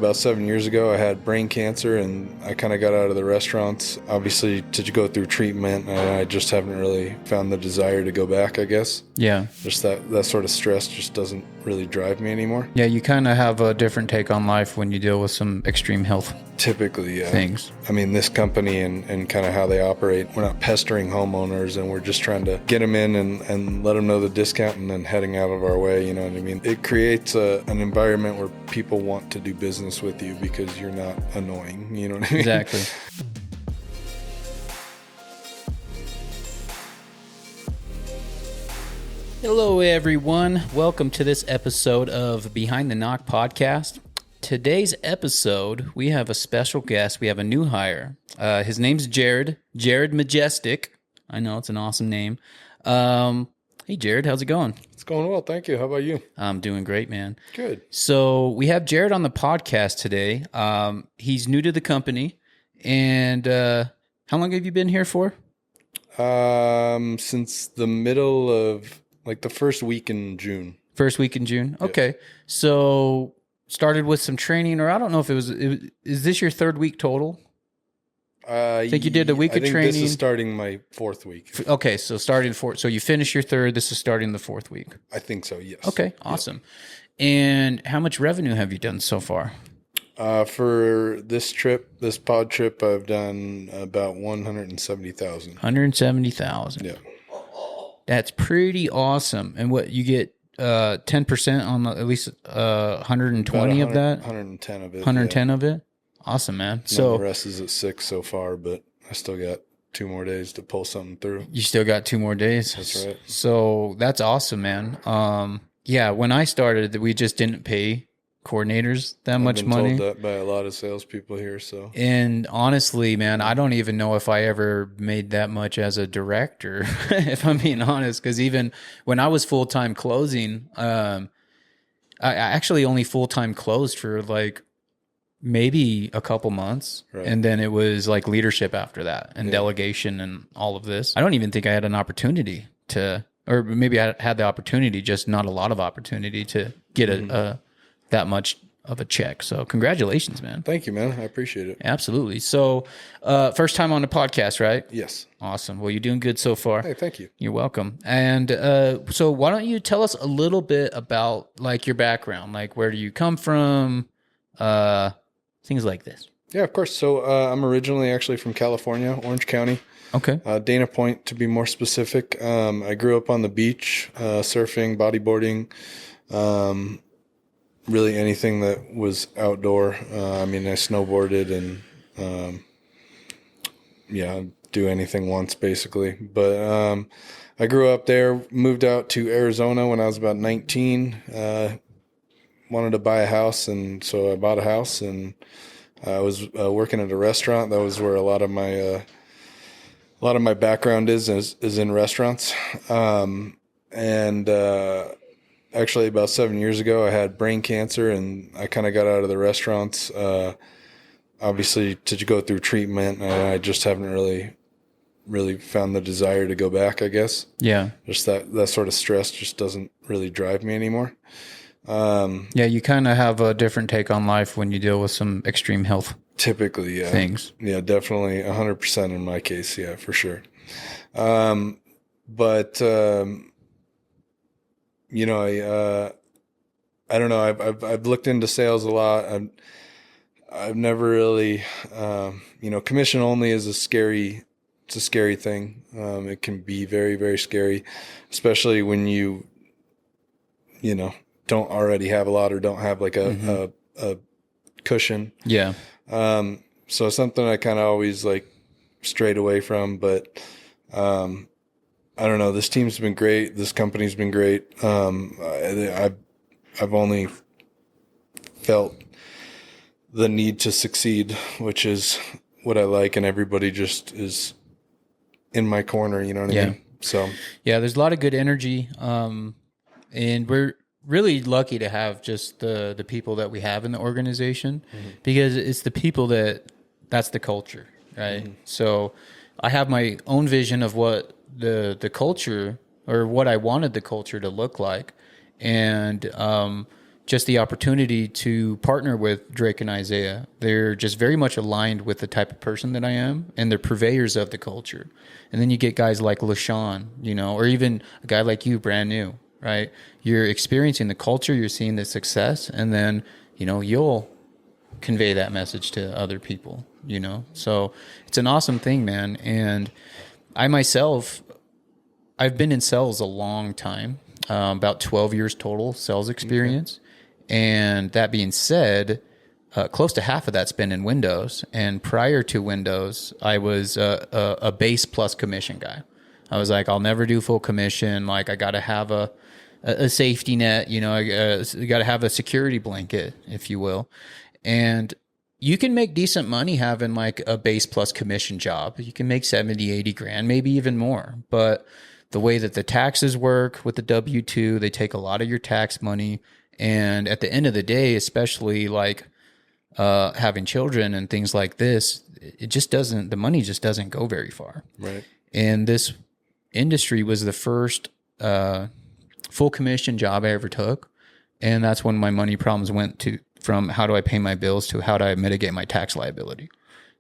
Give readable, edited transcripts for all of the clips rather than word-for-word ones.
About 7 years ago, I had brain cancer, and I kind of got out of the restaurants, obviously, to go through treatment, and I just haven't really found the desire to go back, I guess. Yeah. Just that sort of stress just doesn't really drive me anymore. Yeah, you kind of have a different take on life when you deal with some extreme health Typically, yeah. things. I mean, this company and kind of how they operate, we're not pestering homeowners, and we're just trying to get them in and let them know the discount and then heading out of our way, you know what I mean? It creates an environment where people want to do business with you because you're not annoying, you know what I mean? Exactly. Hello, everyone. Welcome to this episode of Behind the Knock podcast. Today's episode, we have a special guest. We have a new hire. His name's Jared Majestic. I know, it's an awesome name. Hey, Jared, how's it going? It's going well, thank you. How about you? I'm doing great, man. Good. So we have Jared on the podcast today. He's new to the company. And how long have you been here for? Since the middle of, like, the first week in June. First week in June? Okay. So started with some training, or I don't know if is this your third week total? I think you did a week of training. This is starting my fourth week. Okay, so starting so you finished your third. This is starting the fourth week. I think so, yes. Okay, awesome. Yep. And how much revenue have you done so far? For this pod trip, I've done about 170,000. 170,000. Yeah. That's pretty awesome. And what you get 10% on at least 120 of that? 110 of it. 110 of it? Awesome, man. So the rest is at 6 so far, but I still got 2 more days to pull something through. You still got 2 more days? That's right. So that's awesome, man. Yeah, when I started, we just didn't pay coordinators that much money. I've been told that by a lot of salespeople here. So, and honestly, man, I don't even know if I ever made that much as a director, if I'm being honest. Because even when I was full-time closing, I actually only full-time closed for like maybe a couple months. Right. And then it was like leadership after that and delegation and all of this. I don't even think I had an opportunity to, or maybe I had the opportunity, just not a lot of opportunity to get that much of a check. So congratulations, man. Thank you, man. I appreciate it. Absolutely. So first time on the podcast, right? Yes. Awesome. Well, you're doing good so far. Hey, thank you. You're welcome. And so why don't you tell us a little bit about like your background, like where do you come from, things like this. Yeah, of course. So I'm originally actually from California, Orange County. Okay. Dana Point, to be more specific. I grew up on the beach, surfing, bodyboarding, really anything that was outdoor. I mean, I snowboarded and, do anything once basically. But I grew up there, moved out to Arizona when I was about 19, wanted to buy a house. And so I bought a house, and I was working at a restaurant. That was where a lot of my background is in restaurants. Actually, about 7 years ago, I had brain cancer, and I kind of got out of the restaurants, obviously, to go through treatment, and I just haven't really found the desire to go back, I guess. Yeah. Just that sort of stress just doesn't really drive me anymore. Yeah, you kind of have a different take on life when you deal with some extreme health. Typically, yeah. Things. Yeah, definitely 100% in my case, yeah, for sure. You know, I don't know. I've looked into sales a lot. I've never really, commission only is it's a scary thing. It can be very, very scary, especially when you don't already have a lot or don't have like a cushion. Yeah. So something I kind of always like strayed away from, but, I don't know. This team's been great. This company's been great. I've only felt the need to succeed, which is what I like, and everybody just is in my corner. You know what I mean? So yeah, there's a lot of good energy, and we're really lucky to have just the people that we have in the organization, because it's the people that's the culture, right? Mm-hmm. So I have my own vision of what the culture, or what I wanted the culture to look like. And just the opportunity to partner with Drake and Isaiah. They're just very much aligned with the type of person that I am, and they're purveyors of the culture. And then you get guys like LaShawn, you know, or even a guy like you, brand new, right? You're experiencing the culture, you're seeing the success, and then, you know, you'll convey that message to other people, you know? So it's an awesome thing, man. And I myself, I've been in sales a long time, about 12 years total sales experience. Okay. And that being said, close to half of that's been in Windows. And prior to Windows, I was a base plus commission guy. I was like, I'll never do full commission. Like, I got to have a safety net, you know, I got to have a security blanket, if you will. And you can make decent money having like a base plus commission job. You can make 70, 80 grand, maybe even more. But the way that the taxes work with the W-2, they take a lot of your tax money. And at the end of the day, especially like having children and things like this, it just doesn't, the money just doesn't go very far. Right. And this industry was the first full commission job I ever took. And that's when my money problems went to from how do I pay my bills to how do I mitigate my tax liability.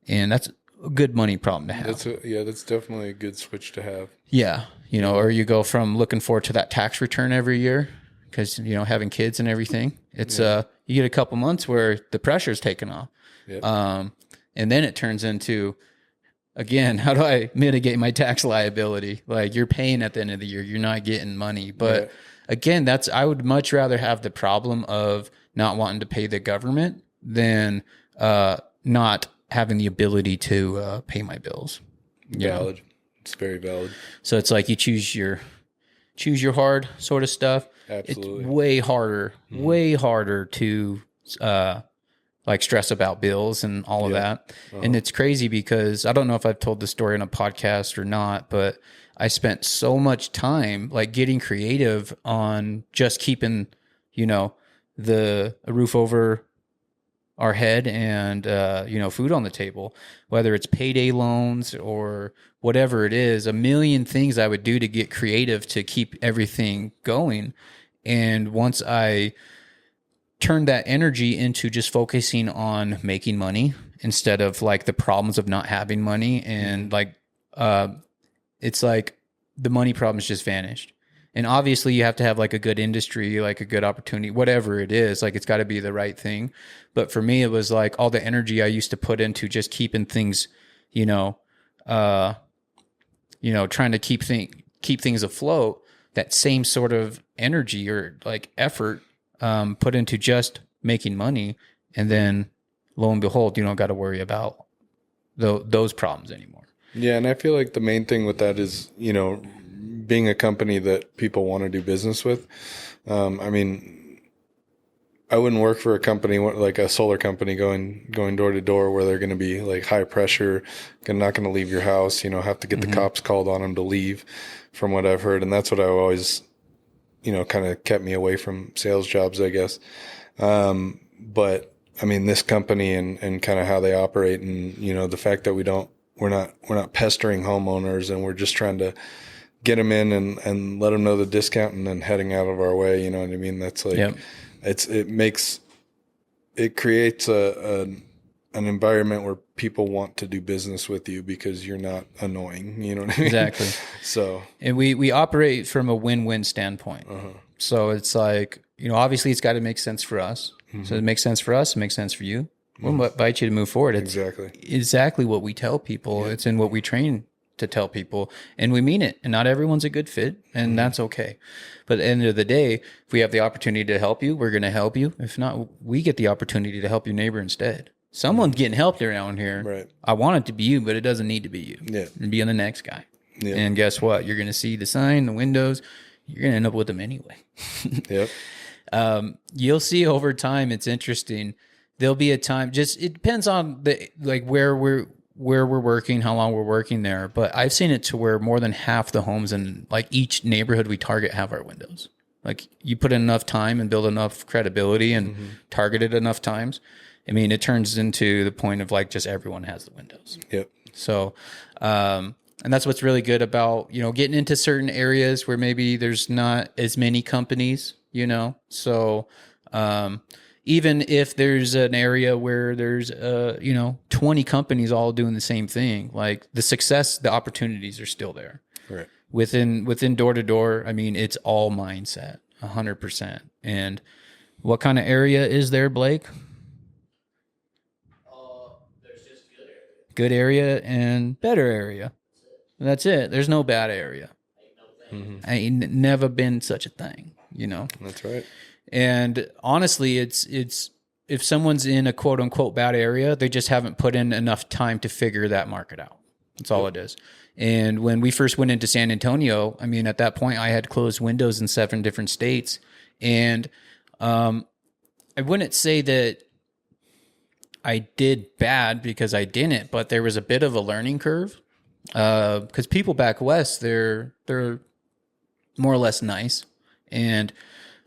And that's a good money problem to have. That's definitely a good switch to have. Yeah. You know, or you go from looking forward to that tax return every year because, you know, having kids and everything, it's, you get a couple months where the pressure's taken off. Yep. And then it turns into, again, how do I mitigate my tax liability? Like, you're paying at the end of the year, you're not getting money. But again, I would much rather have the problem of not wanting to pay the government than not having the ability to pay my bills. Valid. Yeah. It's very valid. So it's like you choose your hard sort of stuff. Absolutely. It's way harder to like stress about bills and all of that. Uh-huh. And it's crazy because I don't know if I've told the story on a podcast or not, but I spent so much time like getting creative on just keeping, you know, a roof over our head and, you know, food on the table, whether it's payday loans or whatever it is, a million things I would do to get creative to keep everything going. And once I turned that energy into just focusing on making money instead of like the problems of not having money, and like, it's like the money problems just vanished. And obviously you have to have like a good industry, like a good opportunity, whatever it is, like it's got to be the right thing. But for me, it was like all the energy I used to put into just keeping things, trying to keep things afloat, that same sort of energy or like effort put into just making money. And then lo and behold, you don't got to worry about those problems anymore. Yeah. And I feel like the main thing with that is, being a company that people want to do business with. I mean, I wouldn't work for a company like a solar company going door to door where they're going to be like high pressure, not going to leave your house, have to get the cops called on them to leave, from what I've heard. And that's what I always, kind of kept me away from sales jobs, I guess. But I mean, this company and kind of how they operate and, the fact that we're not pestering homeowners and we're just trying to get them in and let them know the discount and then heading out of our way. You know what I mean? That's like, it creates an environment where people want to do business with you because you're not annoying. You know what I mean? Exactly. So, and we operate from a win-win standpoint. Uh-huh. So it's like, obviously it's got to make sense for us. Mm-hmm. So it makes sense for us. It makes sense for you. We'll invite you to move forward. It's exactly what we tell people. Yeah. It's in what we train to tell people, and we mean it. And not everyone's a good fit, and that's okay. But at the end of the day, if we have the opportunity to help you, we're going to help you. If not, we get the opportunity to help your neighbor instead. Someone's getting helped around here. Right. I want it to be you, but it doesn't need to be you. Yeah. And be on the next guy. Yeah. And guess what? You're going to see the sign, the windows. You're going to end up with them anyway. Yep. You'll see over time. It's interesting. There'll be a time. It depends on where we're working, how long we're working there. But I've seen it to where more than half the homes in like each neighborhood we target have our windows. Like you put in enough time and build enough credibility and target it enough times. I mean, it turns into the point of like just everyone has the windows. Yep. So, and that's what's really good about, getting into certain areas where maybe there's not as many companies, So Even if there's an area where there's 20 companies all doing the same thing, like the opportunities are still there. Right. Within door to door, I mean, it's all mindset, 100%. And what kind of area is there, Blake? There's just good area and better area. That's it. There's no bad area. Ain't never been such a thing, That's right. And honestly, it's if someone's in a quote unquote bad area, they just haven't put in enough time to figure that market out. That's all it is. And when we first went into San Antonio, I mean, at that point I had closed windows in 7 different states. And I wouldn't say that I did bad because I didn't, but there was a bit of a learning curve. Because people back west, they're more or less nice. And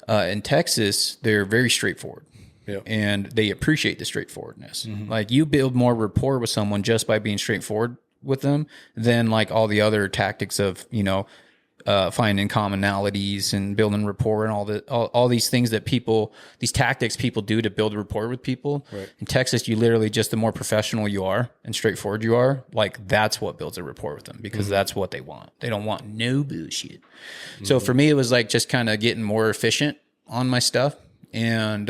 in Texas, they're very straightforward. Yep. And they appreciate the straightforwardness. Like you build more rapport with someone just by being straightforward with them than like all the other tactics of, finding commonalities and building rapport and all these things that these tactics people do to build rapport with people. Right. In Texas, you literally just the more professional you are and straightforward you are, like that's what builds a rapport with them because that's what they want. They don't want no bullshit. So for me, it was like just kind of getting more efficient on my stuff. And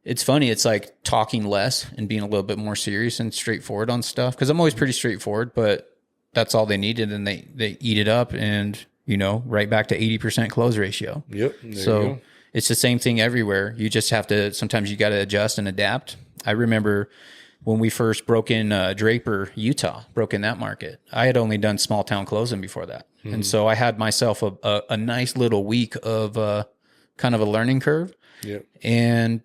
it's funny. It's like talking less and being a little bit more serious and straightforward on stuff. Cause I'm always pretty straightforward, but that's all they needed, and they eat it up, and right back to 80% close ratio. Yep. So it's the same thing everywhere. You just have to sometimes you got to adjust and adapt. I remember when we first broke in Draper, Utah, broke in that market. I had only done small town closing before that, and so I had myself a nice little week of kind of a learning curve. Yep. And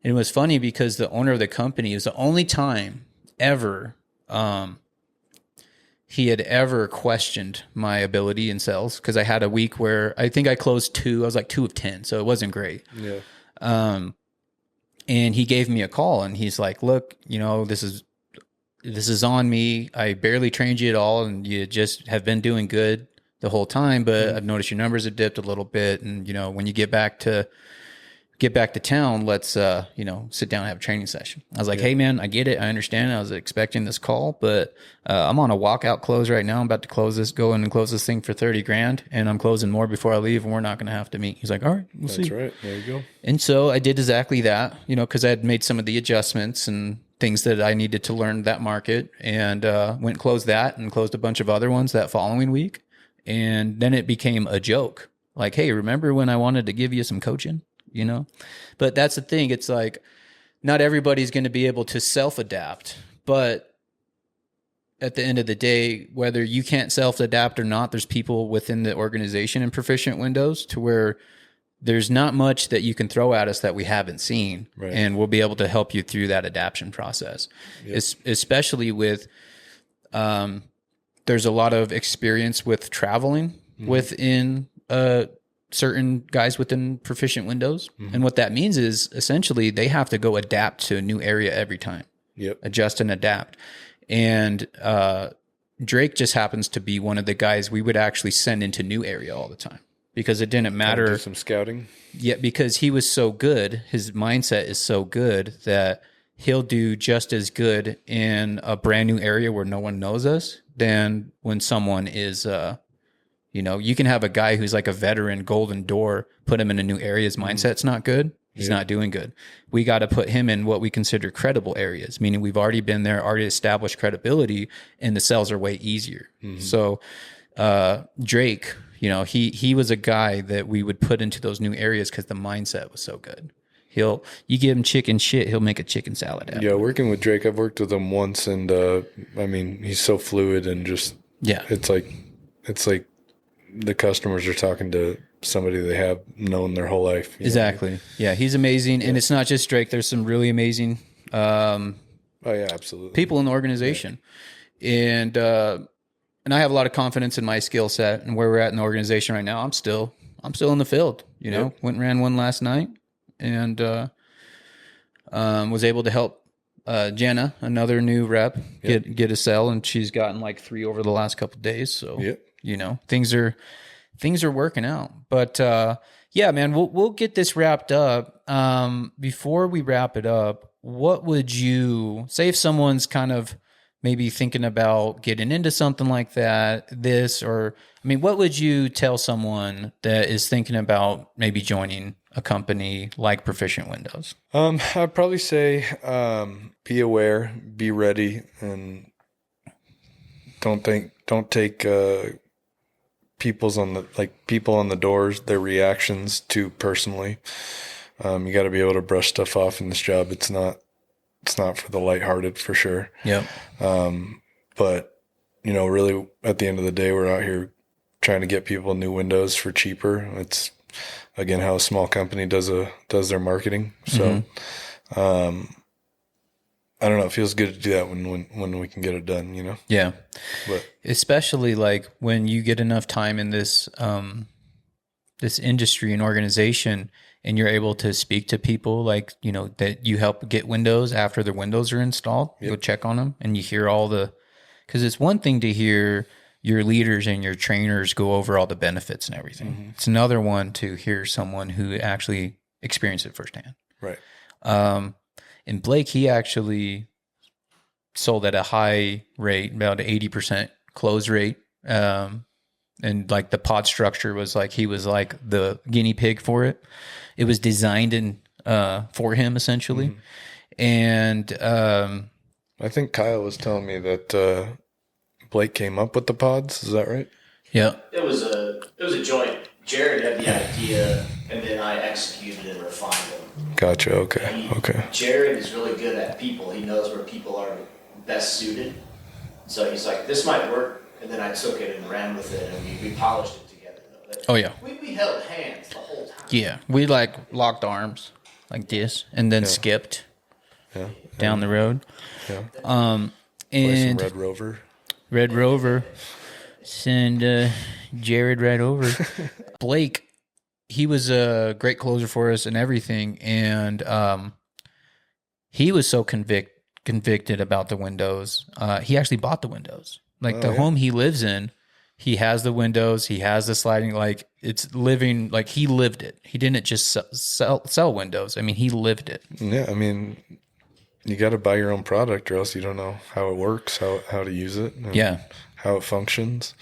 it was funny because the owner of the company, it was the only time ever. He had ever questioned my ability in sales because I had a week where I think I closed 2. I was like 2 of 10, so it wasn't great. Yeah. And he gave me a call and he's like, "Look, this is on me. I barely trained you at all, and you just have been doing good the whole time. But I've noticed your numbers have dipped a little bit, and when you get back to town, let's sit down and have a training session." I was like, "Hey man, I get it. I understand. I was expecting this call, but I'm on a walkout close right now. I'm about to go in and close this thing for 30 grand, and I'm closing more before I leave, and we're not going to have to meet." He's like, "All right, we'll see." That's right. There you go. And so I did exactly that, because I had made some of the adjustments and things that I needed to learn that market, and went and closed that and closed a bunch of other ones that following week. And then it became a joke. Like, "Hey, remember when I wanted to give you some coaching?" But that's the thing. It's like, not everybody's going to be able to self-adapt, but at the end of the day, whether you can't self-adapt or not, there's people within the organization in Proficient Windows to where there's not much that you can throw at us that we haven't seen. Right. And we'll be able to help you through that adaptation process. Yep. Especially with, there's a lot of experience with traveling within, certain guys within Proficient Windows. And what that means is essentially they have to go adapt to a new area every time. Yep. Adjust and adapt. And Drake just happens to be one of the guys we would actually send into new area all the time because it didn't matter. Do some scouting. Yeah, because he was so good. His mindset is so good that he'll do just as good in a brand new area where no one knows us than when someone is you can have a guy who's like a veteran, golden door, put him in a new area. His mindset's not good. He's not doing good. We got to put him in what we consider credible areas, meaning we've already been there, already established credibility, and the sales are way easier. So Drake, he was a guy that we would put into those new areas because the mindset was so good. You give him chicken shit, he'll make a chicken salad out. Yeah, working with Drake, I've worked with him once, and he's so fluid and just it's like the customers are talking to somebody they have known their whole life. Exactly. Yeah, he's amazing. And it's not just Drake. There's some really amazing absolutely. people in the organization. Yeah. And I have a lot of confidence in my skill set and where we're at in the organization right now. I'm still in the field, went and ran one last night and was able to help Jenna, another new rep, get a sell, and she's gotten like 3 over the last couple of days. So things are working out. But Yeah, man, we'll get this wrapped up. Before we wrap it up, what would you say if someone's kind of maybe thinking about getting into something like that, what would you tell someone that is thinking about maybe joining a company like Proficient Windows? I'd probably say, be aware, be ready, and don't take, people on the doors, their reactions too personally. You got to be able to brush stuff off in this job. It's not for the lighthearted, for sure. Yep. But really at the end of the day, we're out here trying to get people new windows for cheaper. It's again how a small company does their marketing. So, I don't know. It feels good to do that when we can get it done, Yeah. But especially like when you get enough time in this, this industry and organization, and you're able to speak to people like, that you help get windows after their windows are installed, go check on them, and you hear because it's one thing to hear your leaders and your trainers go over all the benefits and everything. Mm-hmm. It's another one to hear someone who actually experienced it firsthand. Right. And Blake, he actually sold at a high rate, about 80% close rate. And like the pod structure was like, he was like the guinea pig for it. It was designed for him essentially. Mm-hmm. And I think Kyle was telling me that Blake came up with the pods. Is that right? Yeah. It was a joint. Jared had the idea, and then I executed and refined them. Gotcha. Okay. Jared is really good at people. He knows where people are best suited. So he's like, this might work. And then I took it and ran with it, and we polished it together. Oh, yeah. We held hands the whole time. Yeah. We locked arms like this and then skipped down the road. Yeah. And some Red Rover. Send Jared right over. Blake, he was a great closer for us and everything. And he was so convicted about the windows. He actually bought the windows. Like home he lives in, he has the windows, he has the sliding, like it's living, like he lived it. He didn't just sell windows. I mean, he lived it. Yeah. I mean, you got to buy your own product or else you don't know how it works, how to use it. And how it functions.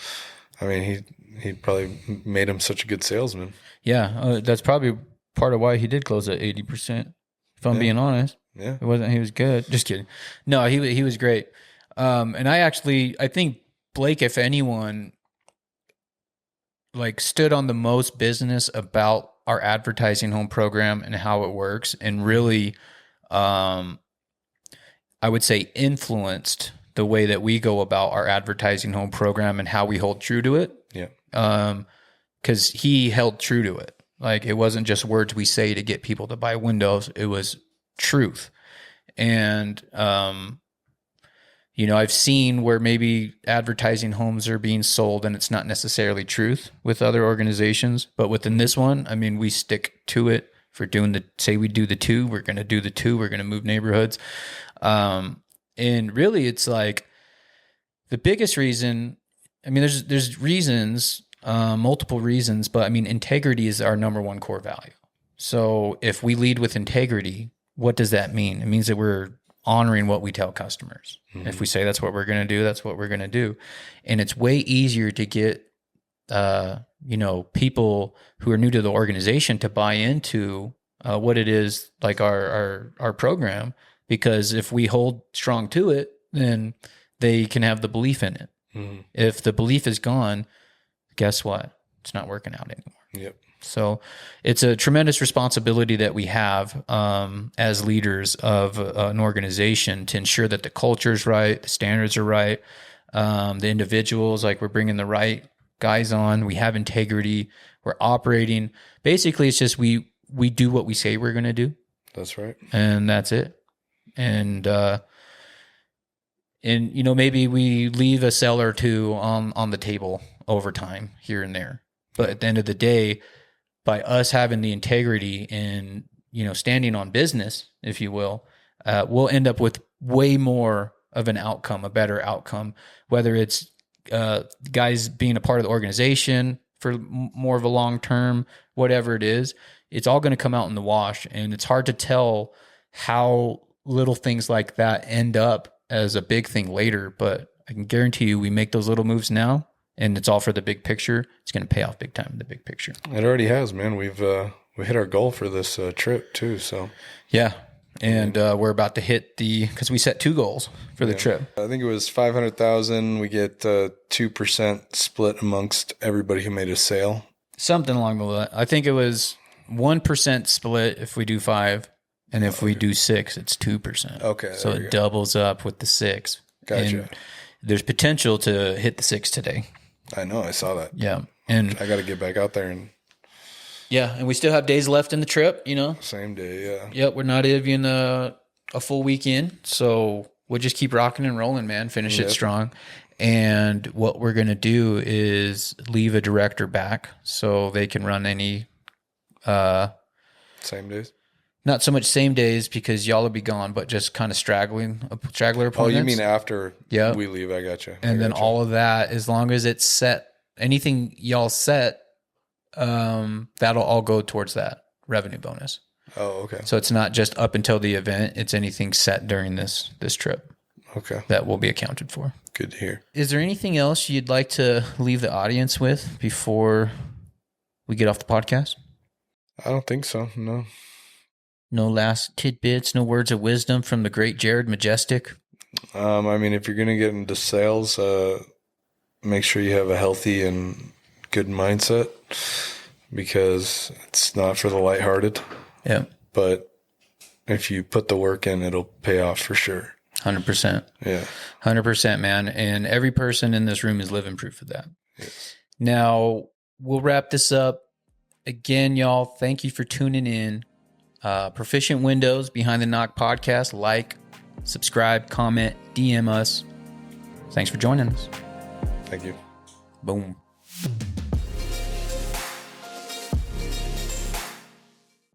I mean, he probably made him such a good salesman. Yeah. That's probably part of why he did close at 80%. If I'm being honest. Yeah. He was good. Just kidding. No, he was great. And I think Blake, if anyone, like stood on the most business about our advertising home program and how it works, and really, I would say influenced the way that we go about our advertising home program and how we hold true to it. Yeah. 'Cause he held true to it. Like it wasn't just words we say to get people to buy windows. It was truth. And, I've seen where maybe advertising homes are being sold and it's not necessarily truth with other organizations. But within this one, I mean, we stick to it for say we do the 2, we're going to do the 2, we're going to move neighborhoods. And really it's like the biggest reason, I mean, there's reasons, multiple reasons, but I mean, integrity is our number one core value. So if we lead with integrity, what does that mean? It means that we're honoring what we tell customers. Mm-hmm. If we say that's what we're going to do, that's what we're going to do. And it's way easier to get, people who are new to the organization to buy into what it is, like our program, because if we hold strong to it, then they can have the belief in it. Mm-hmm. If the belief is gone, guess what? It's not working out anymore. Yep. So it's a tremendous responsibility that we have as leaders of an organization to ensure that the culture is right, the standards are right, the individuals, like we're bringing the right guys on, we have integrity, we're operating. Basically, it's just we do what we say we're going to do. That's right. And that's it. And maybe we leave a sell or two on the table over time here and there. But at the end of the day, by us having the integrity and, standing on business, if you will, we'll end up with way more of an outcome, a better outcome, whether it's guys being a part of the organization, for more of a long term, whatever it is, it's all going to come out in the wash. And it's hard to tell how little things like that end up as a big thing later. But I can guarantee you, we make those little moves now, and it's all for the big picture. It's going to pay off big time in the big picture. It already has, man. We hit our goal for this trip too. So yeah. And we're about to hit because we set 2 goals for the trip. I think it was 500,000. We get 2% split amongst everybody who made a sale. Something along the line. I think it was 1% split if we do 5, and if we do 6, it's 2%. Okay. So it doubles up with the 6. Gotcha. And there's potential to hit the 6 today. I know. I saw that. Yeah. And I got to get back out there and. Yeah, and we still have days left in the trip, you know. Same day, yeah. Yep, we're not even a full weekend, so we'll just keep rocking and rolling, man. Finish it strong. And what we're going to do is leave a director back so they can run any... same days? Not so much same days because y'all will be gone, but just kind of straggler opponents. Oh, you mean after we leave? I got you. And then all of that, as long as it's set, anything y'all set, that'll all go towards that revenue bonus. Oh, okay. So it's not just up until the event, it's anything set during this trip. Okay. That will be accounted for. Good to hear. Is there anything else you'd like to leave the audience with before we get off the podcast? I don't think so. No. No last tidbits, no words of wisdom from the great Jared Majestic? I mean, if you're going to get into sales, make sure you have a healthy and good mindset, because it's not for the lighthearted. Yeah. But if you put the work in, it'll pay off for sure. 100%. Yeah. 100%, man. And every person in this room is living proof of that. Yes. Now, we'll wrap this up. Again, y'all, thank you for tuning in. Proficient Windows, Behind the Knock podcast. Like, subscribe, comment, DM us. Thanks for joining us. Thank you. Boom.